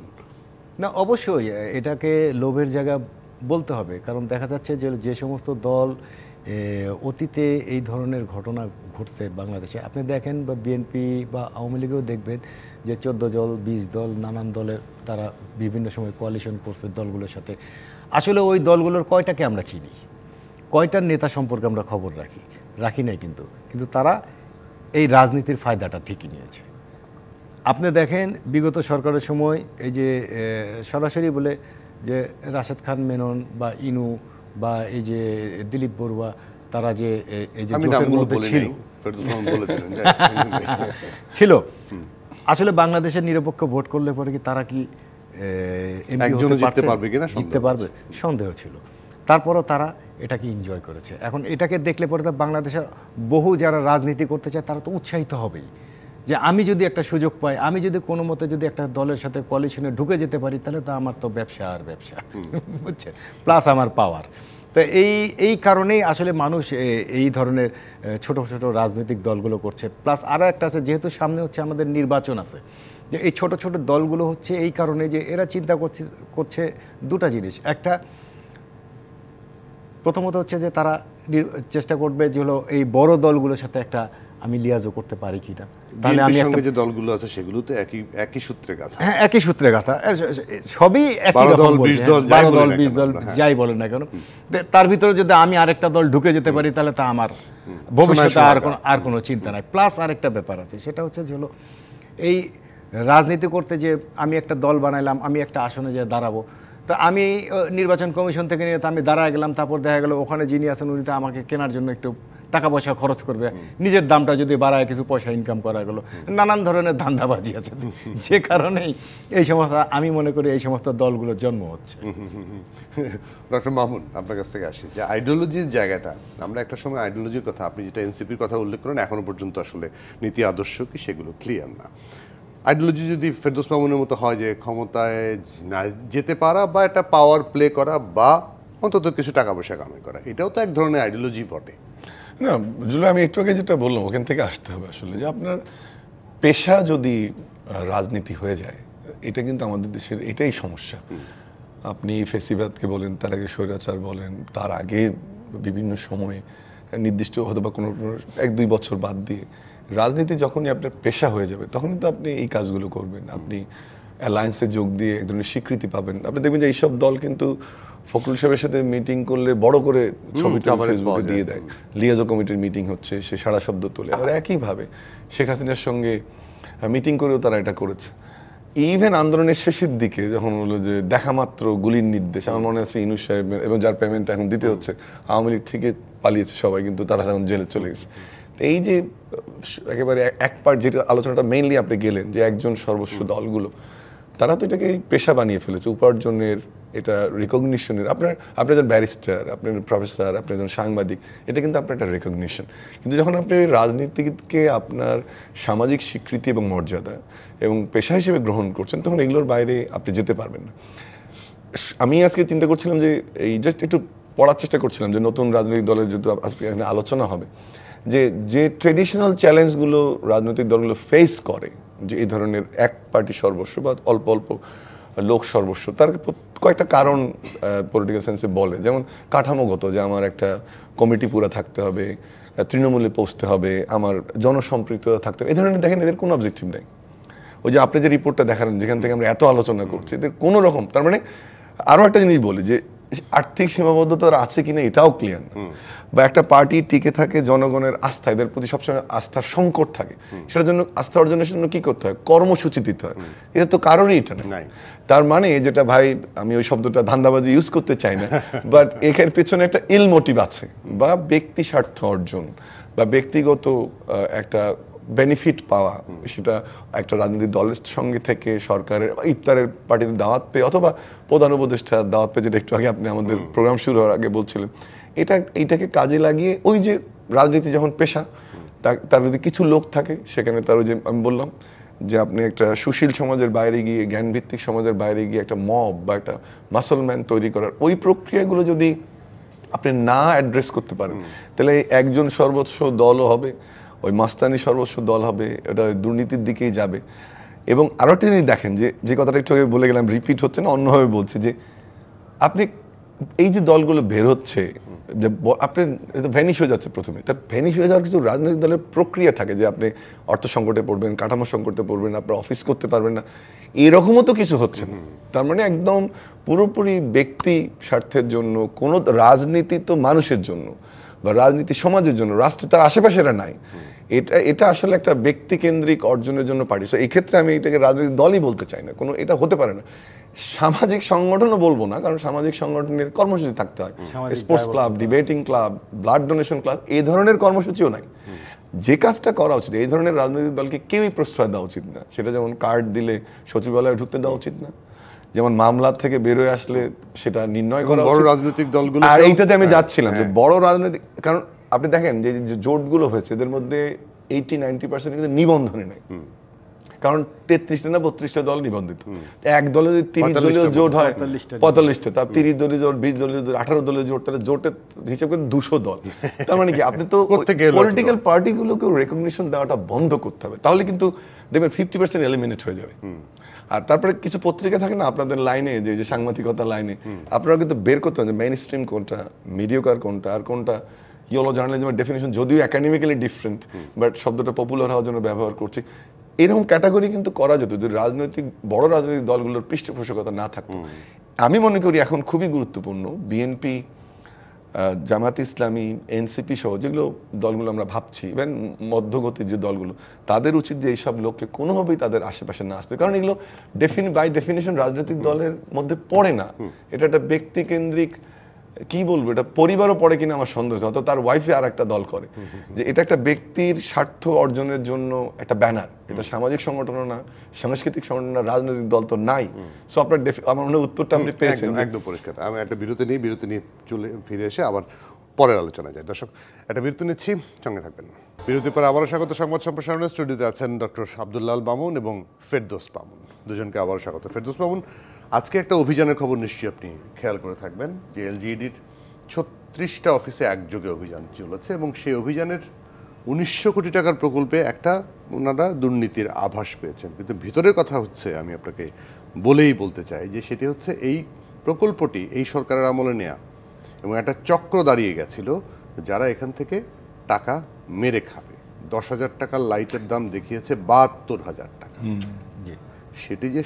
না, অবশ্যই এটাকে লোভের জায়গা বলতে হবে। কারণ দেখা যাচ্ছে যে যে সমস্ত দল অতীতে এই ধরনের ঘটনা ঘটছে বাংলাদেশে, আপনি দেখেন বা বিএনপি বা আওয়ামী লীগেও দেখবেন যে 14 দল 20 দল নানান দলের তারা বিভিন্ন সময় কোয়ালিশন করছে দলগুলোর সাথে। আসলে ওই দলগুলোর কয়টাকে আমরা চিনি, কয়টার নেতা সম্পর্কে আমরা খবর রাখি নাই, কিন্তু তারা এই রাজনীতির ফায়দাটা ঠিকই নিয়েছে। আপনি দেখেন বিগত সরকারের সময় এই যে সরাসরি বলে যে রাশেদ খান মেনন বা ইনু বা এই যে দিলীপ বড়ুয়া, তারা যে এই যে জোটের মধ্যে ছিল, আসলে বাংলাদেশের নিরপেক্ষ ভোট করলে পরে কি তারা কি জিততে পারবে কিনা জিততে পারবে সন্দেহ ছিল। তারপরও তারা এটাকে এনজয় করেছে। এখন এটাকে দেখলে পরে তো বাংলাদেশের বহু যারা রাজনীতি করতে চায় তারা তো উৎসাহিত হবেই যে আমি যদি একটা সুযোগ পাই, আমি যদি কোনো মতে যদি একটা দলের সাথে কোয়ালিশনে ঢুকে যেতে পারি, তাহলে তো আমার তো ব্যবসা আর ব্যবসা, বুঝছেন, প্লাস আমার পাওয়ার। তো এই কারণেই আসলে মানুষ এই ধরনের ছোট ছোট রাজনৈতিক দলগুলো করছে। প্লাস আরও একটা আছে, যেহেতু সামনে হচ্ছে আমাদের নির্বাচন আছে, যে এই ছোট ছোট দলগুলো হচ্ছে এই কারণে যে এরা চিন্তা করছে দুটা জিনিস। একটা, প্রথমত হচ্ছে যে তারা চেষ্টা করবে যে হলো এই বড় দলগুলোর সাথে একটা আমি লিয়াজও করতে পারি কিনা, তাহলে আমি সঙ্গে যে দলগুলো আছে সেগুলো তো একই সূত্রে গাথা। হ্যাঁ, একই সূত্রে গাথা, সবই একই রকম, 12 দল 20 দল যাই বলেন না কেন, তার ভিতরে যদি আমি আরেকটা দল ঢুকে যেতে পারি তাহলে তা আমার ভবিষ্যতে আর কোনো চিন্তা নাই। প্লাস আরেকটা ব্যাপার আছে, সেটা হচ্ছে যে হলো এই রাজনীতি করতে যে আমি একটা দল বানাইলাম, আমি একটা আসনে যে দাঁড়াবো, তো আমি নির্বাচন কমিশন থেকে নিয়ে তো আমি দাঁড়ায় গেলাম, তারপর দেখা গেল ওখানে যিনি আছেন উনি তো আমাকে কেনার জন্য একটু টাকা পয়সা খরচ করবে, নিজের দামটা যদি বাড়ায় কিছু পয়সা ইনকাম করা গেলো, নানান ধরনের ধান্দাবাজি আছে, যে কারণেই এই সমস্ত আমি মনে করি এই সমস্ত দলগুলোর জন্ম হচ্ছে। ডক্টর মামুন, আপনার কাছ থেকে আসি যে আইডিওলজির জায়গাটা, আমরা একটা সময় আইডিওলজির কথা, আপনি যেটা এনসিপির কথা উল্লেখ করেন, এখনো পর্যন্ত আসলে নীতি আদর্শ কি সেগুলো ক্লিয়ার না। আইডিওলজি যদি ফেরদৌস মামুনের মতো হয় যে ক্ষমতায় না যেতে পারা বা একটা পাওয়ার প্লে করা বা অন্তত কিছু টাকা পয়সা কামাই করা, এটাও তো এক ধরনের আইডিওলজি বটে। না জুলে, আমি একটু আগে যেটা বললাম ওখান থেকে আসতে হবে আসলে, যে আপনার পেশা যদি রাজনীতি হয়ে যায়, এটা কিন্তু আমাদের দেশের এটাই সমস্যা। আপনি ফেসিবাদকে বলেন, তার আগে স্বৈরাচার বলেন, তার আগে বিভিন্ন সময়ে নির্দিষ্ট হয়তো বা কোনো 1-2 বছর বাদ দিয়ে রাজনীতি যখনই আপনার পেশা হয়ে যাবে, তখনই তো আপনি এই কাজগুলো করবেন। আপনি অ্যালায়েন্সে যোগ দিয়ে এক ধরনের স্বীকৃতি পাবেন। আপনি দেখবেন যে এইসব দল কিন্তু ফখরুল সাহেবের সাথে মিটিং করলে বড় করে ছবিটা ফেসবুকে দিয়ে দেয়, লিয়াজো কমিটির মিটিং হচ্ছে, সে সারা শব্দ তোলে। আবার একইভাবে শেখ হাসিনার সঙ্গে মিটিং করেও তারা এটা করেছে। ইভেন আন্দোলনের শেষের দিকে যখন হলো যে দেখা মাত্র গুলির নির্দেশ, আমার মনে আছে ইনু সাহেব এবং যার পেমেন্ট এখন দিতে হচ্ছে, আওয়ামী লীগ থেকে পালিয়েছে সবাই, কিন্তু তারা এখন জেলে চলে গেছে। এই যে একেবারে এক পার্ট, যেটা আলোচনাটা মেইনলি আপনি গেলেন, যে একজন সর্বস্ব দলগুলো, তারা তো এটাকে পেশা বানিয়ে ফেলেছে, উপার্জনের, এটা রিকগনিশনের। আপনি একজন ব্যারিস্টার, আপনি প্রফেসর, আপনি একজন সাংবাদিক, এটা কিন্তু আপনার একটা রেকগনিশন। কিন্তু যখন আপনি রাজনীতিকে আপনার সামাজিক স্বীকৃতি এবং মর্যাদা এবং পেশা হিসেবে গ্রহণ করছেন, তখন এগুলোর বাইরে আপনি যেতে পারবেন না। আমি আজকে চিন্তা করছিলাম যে এই জাস্ট একটু পড়ার চেষ্টা করছিলাম যে নতুন রাজনৈতিক দলের যেহেতু এখানে আলোচনা হবে, যে ট্রেডিশনাল চ্যালেঞ্জগুলো রাজনৈতিক দলগুলো ফেস করে, যে এই ধরনের এক পার্টি সর্বস্ব বা অল্প অল্প লোক সর্বস্ব, তার কয়েকটা কারণ পলিটিক্যাল সায়েন্সে বলে। যেমন কাঠামোগত, যে আমার একটা কমিটি পুরো থাকতে হবে, তৃণমূলে পৌঁছতে হবে, আমার জনসম্পৃক্ততা থাকতে হবে, এই ধরনের। দেখেন, এদের কোনো অবজেক্টিভ নেই। ওই যে আপনি যে রিপোর্টটা দেখালেন, যেখান থেকে আমরা এত আলোচনা করছি, এদের কোনো রকম, তার মানে আরও একটা জিনিস বলি, যে আর্থিক সীমাবদ্ধতা আছে কিনা এটাও ক্লিয়ার না, বা একটা পার্টি টিকে থাকে জনগণের আস্থা, এদের প্রতি সবসময় আস্থার সংকট থাকে, সেটার জন্য আস্থা অর্জনের জন্য কি করতে হয়, কর্মসূচি দিতে হয়। এটা তো কারোরই এটা নাই। তার মানে যেটা ভাই, আমি ওই শব্দটা ধান্দাবাজি ইউজ করতে চাই না, বাট এখানে পেছনে একটা ইল মোটিভ আছে, বা ব্যক্তি স্বার্থ অর্জন বা ব্যক্তিগত একটা বেনিফিট পাওয়া, সেটা একটা রাজনৈতিক দলের সঙ্গে থেকে, সরকারের ইফতারের পার্টিতে দাওয়াত পেয়ে, অথবা প্রধান উপদেষ্টা দাওয়াত পেয়ে, যেটা একটু আগে আপনি আমাদের প্রোগ্রাম শুরু হওয়ার আগে বলছিলেন, এইটাকে কাজে লাগিয়ে, ওই যে রাজনীতি যখন পেশা, তার যদি কিছু লোক থাকে সেখানে, তার ওই যে আমি বললাম যে আপনি একটা সুশীল সমাজের বাইরে গিয়ে, জ্ঞানভিত্তিক সমাজের বাইরে গিয়ে একটা মব বা একটা মাসলম্যান তৈরি করার ওই প্রক্রিয়াগুলো যদি আপনি না অ্যাড্রেস করতে পারেন, তাহলে একজন সর্বোচ্চ দলও হবে, ওই মাস্তানি সর্বোচ্চ দল হবে, এটা দুর্নীতির দিকেই যাবে। এবং আরও একটা জিনিস দেখেন, যে কথাটা একটু আগে বলে গেলাম, রিপিট হচ্ছে না, অন্যভাবে বলছি, যে আপনি এই যে দলগুলো বের হচ্ছে, যে আপনি ভ্যানিশ হয়ে যাচ্ছে প্রথমে, তা ভ্যানিশ হয়ে যাওয়ার কিছু রাজনৈতিক দলের প্রক্রিয়া থাকে, যে আপনি অর্থ সংকটে পড়বেন, কাঠামো সংকটে পড়বেন, আপনার অফিস করতে পারবেন না, এরকমও তো কিছু হচ্ছে না। তার মানে একদম পুরোপুরি ব্যক্তি স্বার্থের জন্য, কোনো রাজনীতি তো মানুষের জন্য, বা রাজনীতি সমাজের জন্য, রাষ্ট্র তার আশেপাশেরা নাই, এটা আসলে একটা ব্যক্তিকেন্দ্রিক অর্জনের জন্য পার্টি। সো এই ক্ষেত্রে আমি এটাকে রাজনৈতিক দলই বলতে চাই না, কোনো এটা হতে পারে না। সামাজিক সংগঠনও বলবো না, কারণ সামাজিক সংগঠনের কর্মসূচি থাকতে হয়, sports club, debating club, blood donation club, এই ধরনের কর্মসূচিও নাই। যে কাজটা করা উচিত, এই ধরনের রাজনৈতিক দলকে কেউই প্রশ্রয় দেওয়া উচিত না। সেটা যেমন কার্ড দিলে সচিবালয়ে ঢুকতে দেওয়া উচিত না, যেমন মামলা থেকে বেরোয় আসলে সেটা নির্ণয় করা বড় উচিত। রাজনৈতিক দলগুলো, আর এইটাতে আমি যাচ্ছিলাম যে বড় রাজনৈতিক, কারণ আপনি দেখেন যে জোটগুলো হয়েছে, এদের মধ্যে 80-90% কিন্তু নিবন্ধনে নাই, কারণ 33টা না 32টা দল নিবন্ধিত। এক দলে যদি 30 দলীয় জোট হয়, 45টা, তার 30 দলীয় জোট, 20 দলীয় জোট, 18 দলীয় জোট, তাহলে জোটের হিসাব করে 200 দল। তার মানে কি, আপনি তো পলিটিক্যাল পার্টিগুলোকে রেকগনিশন দেওয়াটা বন্ধ করতে হবে, তাহলে কিন্তু দেখবেন 50% এলিমিনেট হয়ে যাবে। আর তারপরে কিছু পত্রিকা থাকে না আপনাদের লাইনে, যে সাংবাদিকতা লাইনে, আপনারা কিন্তু বের করতে হবে যে মেইন স্ট্রিম কোনটা, মিডিওকার কোনটা, আর কোনটা ইয়েলো জার্নালিজমের ডেফিনেশন, যদিও একাডেমিক্যালি ডিফারেন্ট, বাট শব্দটা পপুলার হওয়ার জন্য ব্যবহার করছি। এরকম ক্যাটাগরি কিন্তু করা যেত যদি বড় রাজনৈতিক দলগুলোর পৃষ্ঠপোষকতা না থাকতো। আমি মনে করি এখন খুবই গুরুত্বপূর্ণ বিএনপি, জামাত ইসলামী, এনসিপি সহ যেগুলো দলগুলো আমরা ভাবছি, ইভেন মধ্যগতির যে দলগুলো, তাদের উচিত যে এইসব লোককে কোনোভাবেই তাদের আশেপাশে না আসতে, কারণ এগুলো বাই ডেফিনেশন রাজনৈতিক দলের মধ্যে পড়ে না। এটা একটা ব্যক্তিকেন্দ্রিক, কি বলবো, এটা পরিবারও পড়ে কিনা আমার সন্দেহ, হয়তো তার ওয়াইফে আর একটা দল করে, যে এটা একটা ব্যক্তির স্বার্থ অর্জনের জন্য একটা ব্যানার। এটা সামাজিক সংগঠনও না, সাংস্কৃতিক সংগঠন না, রাজনৈতিক দল তো নাই। সো আপনার আমার মনে হয় উত্তরটা আপনি পেয়েছেন। একদম পরিষ্কার। আমি একটা বিরতি নিয়ে চলে ফিরে এসে আবার পরের আলোচনা যায়। দর্শক, একটা বিরতি নিচ্ছি, সঙ্গে থাকবেন। বিরতির পর আবারও স্বাগত। সংবাদ সম্প্রসারণের স্টুডিওতে আছেন ডক্টর আব্দুল্লাহ আল মামুন এবং ফেরদৌস মামুন, দুজনকে আবারও স্বাগত। ফেরদৌস মামুন, আজকে একটা অভিযানের খবর নিশ্চয়ই আপনি খেয়াল করে থাকবেন, যে এলজিইডির 36টা অফিসে একযোগে অভিযান চলেছে, এবং সেই অভিযানের 1900 কোটি টাকার প্রকল্পে একটা ওনারা দুর্নীতির আভাস পেয়েছেন। কিন্তু ভিতরের কথা হচ্ছে, আমি আপনাকে বলতে চাই যে সেটি হচ্ছে এই প্রকল্পটি এই সরকারের আমলে নেয়া, এবং একটা চক্র দাঁড়িয়ে গেছিল যারা এখান থেকে টাকা মেরে খাবে। 10,000 টাকার লাইটের দাম দেখিয়েছে 72,000 টাকা। সেটি যে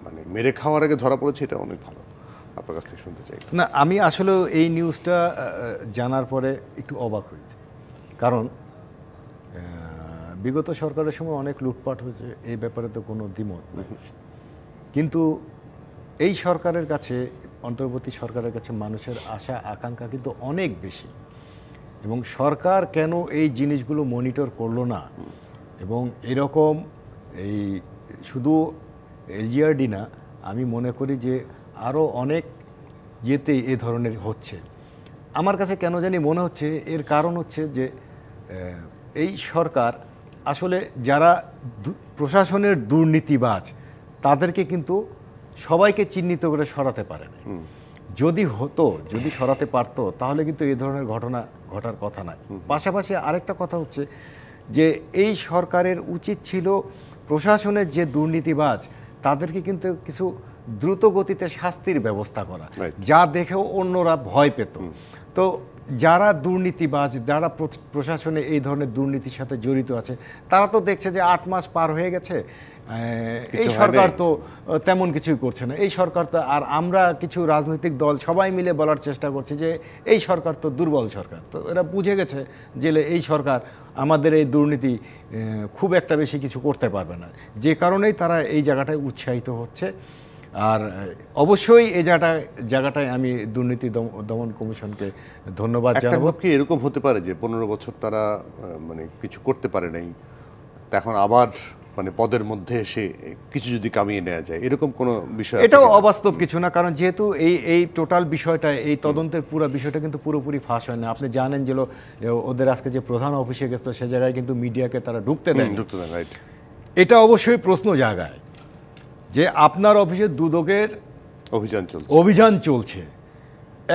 মানে মেরে খাওয়ার আগে ধরা পড়েছে, এটা অনেক ভালো। আপনার কাছ থেকে শুনতে চাই। না, আমি আসলে এই নিউজটা জানার পরে একটু অবাক হয়েছি, কারণ বিগত সরকারের সময় অনেক লুটপাট হয়েছে, এই ব্যাপারে তো কোনো দ্বিমত নেই। কিন্তু এই সরকারের কাছে, অন্তর্বর্তী সরকারের কাছে মানুষের আশা আকাঙ্ক্ষা কিন্তু অনেক বেশি, এবং সরকার কেন এই জিনিসগুলো মনিটর করলো না, এবং এরকম এই শুধু এলজিআরডি না, আমি মনে করি যে আরও অনেক ইয়েতে এ ধরনের হচ্ছে। আমার কাছে কেন জানি মনে হচ্ছে এর কারণ হচ্ছে যে এই সরকার আসলে যারা প্রশাসনের দুর্নীতিবাজ, তাদেরকে কিন্তু সবাইকে চিহ্নিত করে সরাতে পারে না। যদি সরাতে পারতো, তাহলে কিন্তু এই ধরনের ঘটনা ঘটার কথা না। পাশাপাশি আরেকটা কথা হচ্ছে যে এই সরকারের উচিত ছিল প্রশাসনের যে দুর্নীতিবাজ, তাদেরকে কিন্তু কিছু দ্রুত গতিতে শাস্তির ব্যবস্থা করা, যা দেখেও অন্যরা ভয় পেত। তো যারা দুর্নীতিবাজ, যারা প্রশাসনে এই ধরনের দুর্নীতির সাথে জড়িত আছে, তারা তো দেখছে যে 8 মাস পার হয়ে গেছে, এই সরকার তো তেমন কিছুই করছে না, এই সরকার তো, আর আমরা কিছু রাজনৈতিক দল সবাই মিলে বলার চেষ্টা করছি যে এই সরকার তো দুর্বল সরকার। তো এরা বুঝে গেছে যে এই সরকার আমাদের এই দুর্নীতি খুব একটা বেশি কিছু করতে পারবে না, যে কারণেই তারা এই জায়গাটায় উৎসাহিত হচ্ছে। আর অবশ্যই এই জায়গাটায় আমি দুর্নীতি দমন কমিশনকে ধন্যবাদ জানাবো। কি এরকম হতে পারে যে 15 বছর তারা মানে কিছু করতে পারে নাই, এখন আবার মানে পদের মধ্যে এসে কিছু যদি কামিয়ে নেওয়া যায়, এরকম কোনো বিষয়? এটাও অবাস্তব কিছু না, কারণ যেহেতু এই টোটাল বিষয়টা, এই তদন্তের পুরো বিষয়টা কিন্তু পুরোপুরি ফাঁস হয় না। আপনি জানেন যে ওদের আজকে যে প্রধান অফিসে গেছিল সে জায়গায় কিন্তু মিডিয়াকে তারা ঢুকতে দেয়। রাইট। এটা অবশ্যই প্রশ্ন জায়গায় যে আপনার অফিসে দুদকের অভিযান চলছে,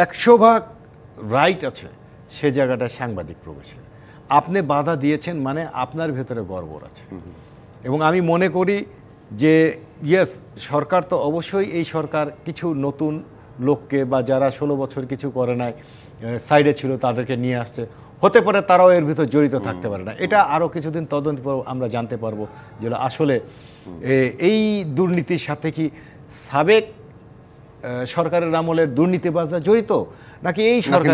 100% রাইট আছে সে জায়গাটা সাংবাদিক প্রবেশের, আপনি বাধা দিয়েছেন মানে আপনার ভেতরে গর্বর আছে। এবং আমি মনে করি যে ইয়েস, সরকার তো অবশ্যই, এই সরকার কিছু নতুন লোককে বা যারা 16 বছর কিছু করে নাই, সাইডে ছিল, তাদেরকে নিয়ে আসছে, হতে পারে তারাও এর ভিতর জড়িত থাকতে পারে না। এটা আরও কিছুদিন তদন্ত পর আমরা জানতে পারবো যে আসলে এই দুর্নীতির সাথে কি সাবেক সরকারের আমলের দুর্নীতিবাজরা জড়িত, নাকি এই সরকার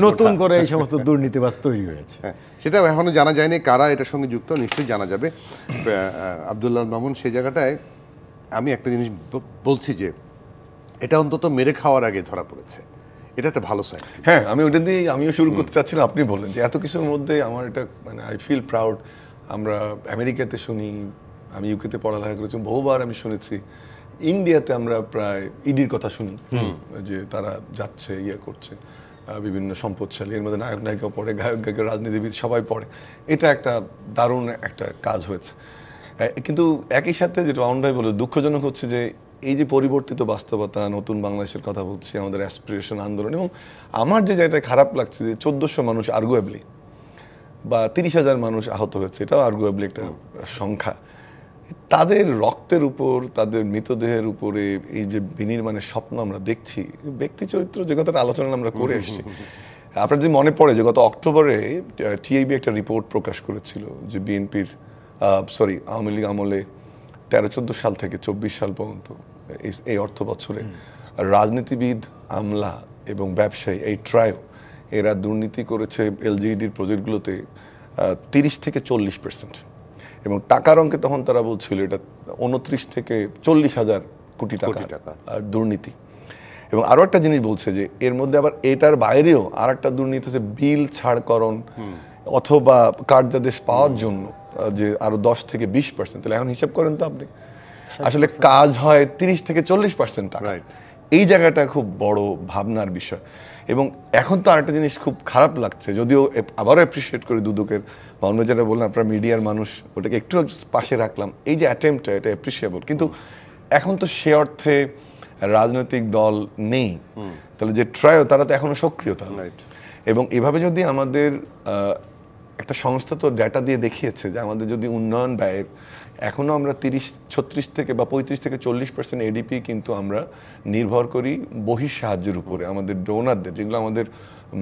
নতুন করে এই সমস্ত দুর্নীতিবাজ তৈরি হয়েছে। সেটা এখনো জানা যায়নি কারা এটার সঙ্গে যুক্ত, নিশ্চয়ই জানা যাবে। আব্দুল্লাহ মামুন, সেই জায়গাটায় আমি একটা জিনিস বলছি যে এটা অন্তত মেরে খাওয়ার আগে ধরা পড়েছে, এটা একটা ভালো সাইন। হ্যাঁ, আমি ওটা দিয়ে আমিও শুরু করতে চাচ্ছিলাম। আপনি বললেন যে এত কিছুর মধ্যে আমার এটা মানে আই ফিল প্রাউড। আমরা আমেরিকাতে শুনি, আমি ইউকেতে পড়ালেখা করেছি, বহুবার আমি শুনেছি। ইন্ডিয়াতে আমরা প্রায় ইডির কথা শুনি যে তারা যাচ্ছে, করছে, বিভিন্ন সম্পদশালী, এর মধ্যে নায়ক নায়িকা পড়ে, গায়ক গায়িকা, রাজনীতিবিদ সবাই পড়ে। এটা একটা দারুণ একটা কাজ হয়েছে। কিন্তু একই সাথে যেটা মামুন ভাই বলে দুঃখজনক হচ্ছে যে এই যে পরিবর্তিত বাস্তবতা, নতুন বাংলাদেশের কথা বলছি, আমাদের অ্যাসপিরেশন, আন্দোলন, এবং আমার যে জায়গাটা খারাপ লাগছে যে 1400 মানুষ আর্গুয়েবলি বা 30,000 মানুষ আহত হয়েছে, এটাও আর্গুয়েবলি একটা সংখ্যা। তাদের রক্তের উপর, তাদের মৃতদেহের উপরে এই যে বিনির্মাণের স্বপ্ন আমরা দেখছি, ব্যক্তি চরিত্র যে কথাটা আলোচনা আমরা করে এসেছি। আপনার যদি মনে পড়ে যে গত অক্টোবরে টিআইবি একটা রিপোর্ট প্রকাশ করেছিল যে বিএনপির আওয়ামী লীগ আমলে 13-14 সাল থেকে 24 সাল পর্যন্ত এই অর্থ বছরে রাজনীতিবিদ, আমলা এবং ব্যবসায়ী, এই ট্রায়ো, এরা দুর্নীতি করেছে এলজিইডির প্রজেক্টগুলোতে 30 থেকে 40%। এবং টাকার অঙ্কে তখন তারা বলছিল এটা 29 থেকে 40,000 কোটি টাকা দুর্নীতি। এবং আরো একটা জিনিস বলছে যে এর মধ্যে আবার এটার বাইরেও আর একটা দুর্নীতি আছে, বিল ছাড়করণ অথবা কার্যাদেশ পাওয়ার জন্য যে আরো 10 থেকে 20%। তাহলে এখন হিসাব করেন তো আপনি, আসলে কাজ হয় 30 থেকে 40% টাকা। এই জায়গাটা খুব বড় ভাবনার বিষয়। এবং এখন তো আরেকটা জিনিস খুব খারাপ লাগছে, যদিও আবারও অ্যাপ্রিসিয়েট করি দুদকের বা অন্য যেটা বললাম, আপনারা মিডিয়ার মানুষ, ওটাকে একটু পাশে রাখলাম, এই যে অ্যাটেম্পটা, এটা অ্যাপ্রিসিয়েবল। কিন্তু এখন তো সে অর্থে রাজনৈতিক দল নেই, তাহলে যে ট্রায়ো তারা তো এখনো সক্রিয়। এবং এভাবে যদি আমাদের একটা সংস্থা তো ডেটা দিয়ে দেখিয়েছে যে আমাদের যদি উন্নয়ন ব্যয়ের এখনো আমরা 36 থেকে বা 35 থেকে 40% এডিপি কিন্তু আমরা নির্ভর করি বহিঃ সাহায্যের উপরে, আমাদের ডোনারদের, যেগুলো আমাদের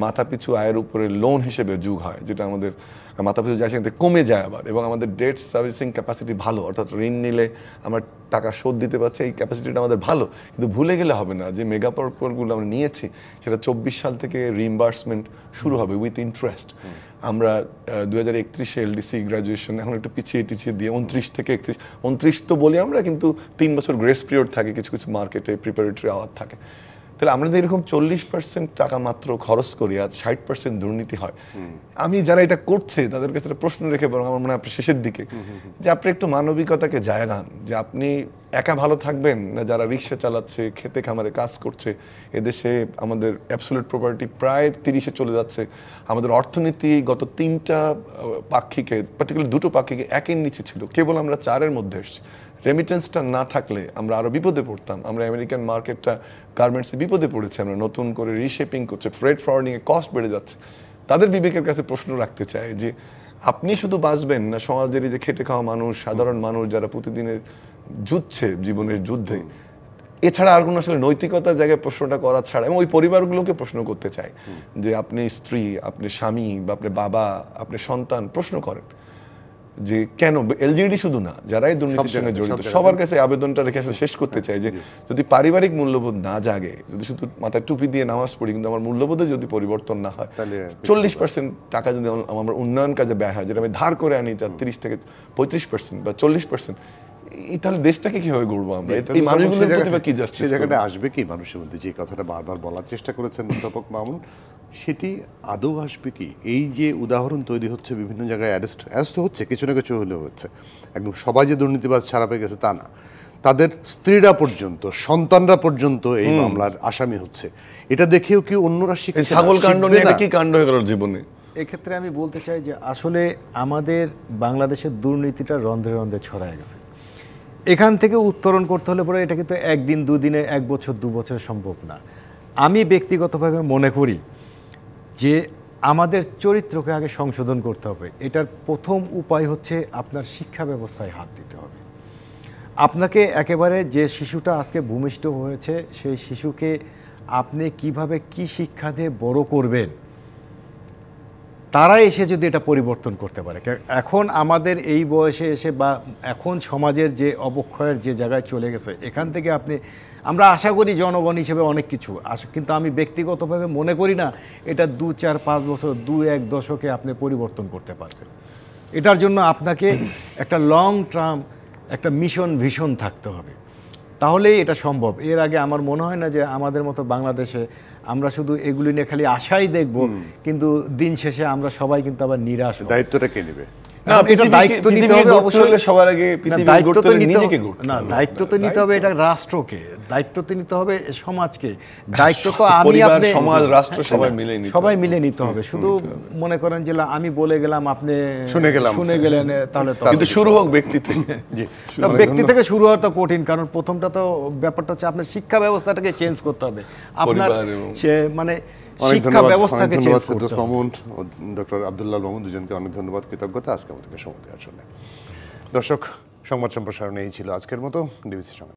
মাথাপিছু আয়ের উপরে লোন হিসেবে যোগ হয়, যেটা আমাদের মাথাপিছু যায় সেখানে কমে যায় আবার। এবং আমাদের ডেট সার্ভিসিং ক্যাপাসিটি ভালো, অর্থাৎ ঋণ নিলে আমরা টাকা শোধ দিতে পারছি, এই ক্যাপাসিটিটা আমাদের ভালো। কিন্তু ভুলে গেলে হবে না যে মেগা প্রকল্পগুলো আমরা নিয়েছি সেটা 24 সাল থেকে রিইম্বার্সমেন্ট শুরু হবে উইথ ইন্টারেস্ট। আমরা 2031-এ এলডিসি গ্রাজুয়েশন এখন একটু পিছিয়ে দিয়ে 29 থেকে 29 তো বলি আমরা, কিন্তু 3 বছর গ্রেস পিরিয়ড থাকে, কিছু কিছু মার্কেটে প্রিপারেটরি আওয়ার থাকে। তাহলে আমরা যদি এরকম 40% টাকা মাত্র খরচ করি আর 60% দুর্নীতি হয়, আমি যারা এটা করছে তাদের কাছে একটা প্রশ্ন রেখে বরং আমার মনে হয় আপনি শেষের দিকে যে আপনি একটু মানবিকতাকে জায়গান, যে আপনি একা ভালো থাকবেন না যারা রিক্সা চালাচ্ছে, খেতে খামারে কাজ করছে। এদেশে আমাদের অ্যাবসলিউট প্রপার্টি প্রায় 30-এ চলে যাচ্ছে। আমাদের অর্থনীতি গত 3টা পাক্ষিকে, পার্টিকুলার 2টো পাক্ষিকে 1-এর নিচে ছিল, কেবল আমরা 4-এর মধ্যে এসেছি। রেমিটেন্সটা না থাকলে আমরা আরো বিপদে পড়তাম। আমরা আমেরিকান মার্কেটটা, গার্মেন্টসে বিপদে পড়েছে, আমরা নতুন করে রিশেপিং করছে, ফ্রেড ফরওয়ার্ডিং এ কস্ট বেড়ে যাচ্ছে। তাদের বিবেকের কাছে প্রশ্ন রাখতে চাই যে আপনি শুধু বাঁচবেন না, সমাজের এই যে খেটে খাওয়া মানুষ, সাধারণ মানুষ যারা প্রতিদিনে যুদ্ধছে জীবনের যুদ্ধে, এছাড়া আর কোনো আসলে নৈতিকতার জায়গায় প্রশ্নটা করা ছাড়া, এবং ওই পরিবারগুলোকে প্রশ্ন করতে চাই যে আপনি স্ত্রী, আপনি স্বামী বা আপনি বাবা, আপনি সন্তান, প্রশ্ন করেন যে কেন এলজিডি শুধু না, যারাই দুর্নীতির সঙ্গে জড়িত সবার কাছে আবেদনটা রেখে আসলে শেষ করতে চাই যে যদি পারিবারিক মূল্যবোধ না জাগে, যদি শুধু মাথায় টুপি দিয়ে নামাজ পড়ি কিন্তু আমার মূল্যবোধে যদি পরিবর্তন না হয়, 40% টাকা যদি আমার উন্নয়ন কাজে ব্যয় হয়, যেটা আমি ধার করে আনি তার 30 থেকে 35% বা 40%, তাহলে দেশটাকে কিভাবে গড়বো আমরা? এই মানুষগুলোর প্রতি কি জাস্টিস? সেই জায়গাটা আসবে কি মানুষের মধ্যে, যে কথাটা বারবার বলার চেষ্টা করেছেন অধ্যাপক মামুন, সেটি আদৌ আসবে কি? এই যে উদাহরণ তৈরি হচ্ছে, বিভিন্ন জায়গায় অ্যারেস্ট হচ্ছে, কিছু না কিছু হলেও হচ্ছে, একদম সবাই যে দুর্নীতিবাজ ছাড়া পেয়ে গেছে তা না, তাদের স্ত্রীরা পর্যন্ত, সন্তানরা পর্যন্ত এই মামলার আসামি হচ্ছে। এটা দেখেও কি অন্যরা শিখছে? ছাগল কাণ্ড নিয়ে কি কাণ্ড হয়ে গেল জীবনে? এক্ষেত্রে আমি বলতে চাই যে আসলে আমাদের বাংলাদেশের দুর্নীতিটা রন্ধ্রে রন্ধ্রে ছড়ায় গেছে। এখান থেকে উত্তরণ করতে হলে পরে এটা কিন্তু একদিন দুদিনে, 1 বছর 2 বছর সম্ভব না। আমি ব্যক্তিগতভাবে মনে করি যে আমাদের চরিত্রকে আগে সংশোধন করতে হবে। এটার প্রথম উপায় হচ্ছে আপনার শিক্ষা ব্যবস্থায় হাত দিতে হবে। আপনাকে একেবারে যে শিশুটা আজকে ভূমিষ্ঠ হয়েছে সেই শিশুকে আপনি কিভাবে কি শিক্ষা দিয়ে বড় করবেন, তারা এসে যদি এটা পরিবর্তন করতে পারে। এখন আমাদের এই বয়সে এসে বা এখন সমাজের যে অবক্ষয়ের যে জায়গায় চলে গেছে, এখান থেকে আমরা আশা করি জনগণ হিসেবে অনেক কিছু কিন্তু আমি ব্যক্তিগতভাবে মনে করি না এটা 2, 4, 5 বছর, 2-1 দশকে আপনি পরিবর্তন করতে পারবেন। এটার জন্য আপনাকে একটা লং টার্ম একটা ভিশন থাকতে হবে, তাহলেই এটা সম্ভব। এর আগে আমার মনে হয় না যে আমাদের মতো বাংলাদেশে আমরা শুধু এগুলি নিয়ে খালি আশাই দেখব, কিন্তু দিন শেষে আমরা সবাই কিন্তু আবার নিরাশ হব। দায়িত্বটা কে নেবে? না, এটা দায়িত্ব নিতে হবে অবশ্যই। সবার আগে দায়িত্ব তো নিজেকে গড়তে হবে। না, দায়িত্ব তো নিতে হবে এটা রাষ্ট্রকে, দায়িত্ব তো নিতে হবে সমাজকে, দায়িত্ব তো আমি পরিবার, আপনি, সমাজ, রাষ্ট্র সবাই মিলে নিতে হবে। শুধু মনে করেন যে আমি বলে গেলাম, আপনি শুনে গেলেন, তাহলে তো কিন্তু শুরু হোক ব্যক্তি থেকে। ব্যক্তি থেকে শুরু হওয়া তো কঠিন, কারণ প্রথমটা তো ব্যাপারটা হচ্ছে আপনার শিক্ষা ব্যবস্থাটাকে চেঞ্জ করতে হবে। আপনার সে মানে শিক্ষা ব্যবস্থাকে চেঞ্জ করতে হবে। মামুন ও ডক্টর আব্দুল্লাহ মামুন দুজনকে অনেক ধন্যবাদ, কৃতজ্ঞতা আজকে আমাদেরকে সময় দেওয়ার জন্য। দর্শক, সংবাদ সম্প্রসারণে এই ছিল আজকের মতো। ডিবিসি সংবাদ।